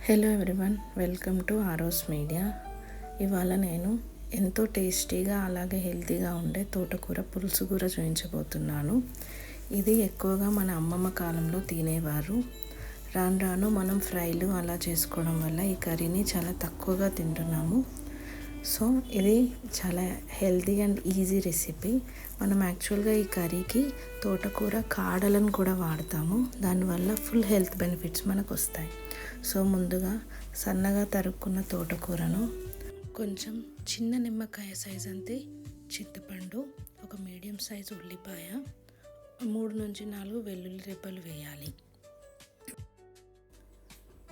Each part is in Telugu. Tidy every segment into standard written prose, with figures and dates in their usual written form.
Hello everyone, welcome to Aorus media. ఇవాళ నేను ఎంతో టేస్టీగా అలాగే హెల్తీగా ఉండే తోటకూర పులుసు కూర చూపించబోతున్నాను. ఇది ఎక్కువగా మన అమ్మమ్మ కాలంలో తినేవారు. రాను రాను మనం ఫ్రైలు అలా చేసుకోవడం వల్ల ఈ కర్రీని చాలా తక్కువగా తింటున్నాము. సో ఇది చాలా హెల్తీ అండ్ ఈజీ రెసిపీ. మనం యాక్చువల్గా ఈ కర్రీకి తోటకూర కాడలను కూడా వాడతాము. దానివల్ల ఫుల్ హెల్త్ బెనిఫిట్స్ మనకు వస్తాయి. సో ముందుగా సన్నగా తరుక్కున్న తోటకూరను, కొంచెం చిన్న నిమ్మకాయ సైజ్ అంతే చింతపండు, ఒక మీడియం సైజు ఉల్లిపాయ, 3 నుంచి 4 వెల్లుల్లి రెబ్బలు వేయాలి.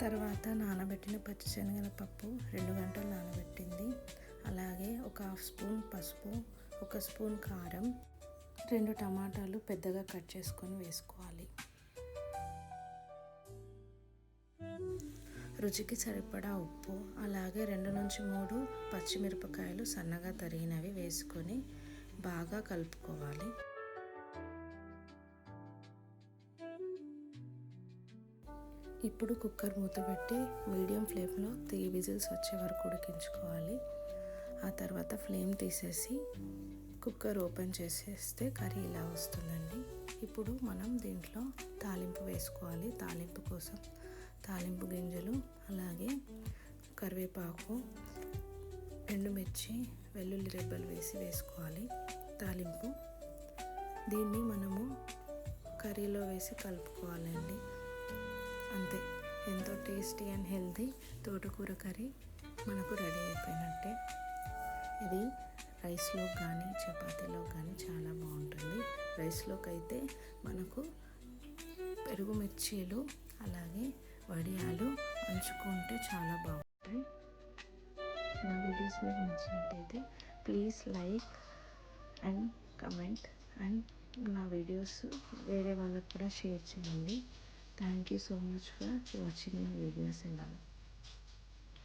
తర్వాత నానబెట్టిన పచ్చిశనగల పప్పు 2 గంటలు నానబెట్టింది. అలాగే ఒక 1/2 స్పూన్ పసుపు, 1 స్పూన్ కారం, 2 టమాటాలు పెద్దగా కట్ చేసుకొని వేసుకోవాలి. రుచికి సరిపడా ఉప్పు, అలాగే 2 నుంచి 3 పచ్చిమిరపకాయలు సన్నగా తరిగినవి వేసుకొని బాగా కలుపుకోవాలి. ఇప్పుడు కుక్కర్ మూత పెట్టి మీడియం ఫ్లేమ్లో 3 విజిల్స్ వచ్చే వరకు ఉడికించుకోవాలి. ఆ తర్వాత ఫ్లేమ్ తీసేసి కుక్కర్ ఓపెన్ చేసేస్తే కర్రీ ఇలా వస్తుందండి. ఇప్పుడు మనం దీంట్లో తాలింపు వేసుకోవాలి. తాలింపు కోసం తాలింపు గింజలు, అలాగే కరివేపాకు, ఎండుమిర్చి, వెల్లుల్లి రెబ్బలు వేసుకోవాలి. తాలింపు దీన్ని మనము కర్రీలో వేసి కలుపుకోవాలండి. అంతే, ఎంతో టేస్టీ అండ్ హెల్తీ తోటకూర కర్రీ మనకు రెడీ అయిపోయినట్టే. ఇది రైస్లోకి కానీ చపాతీలో కానీ చాలా బాగుంటుంది. రైస్లోకి అయితే మనకు పెరుగు మిర్చీలు అలాగే వడియాలు అంచుకుంటే చాలా బాగుంటాయి. నా వీడియోస్ మీకు నచ్చినట్టయితే please like and comment and నా వీడియోస్ వేరే వాళ్ళకు కూడా షేర్ చేయండి. Thank you so much for watching my videos and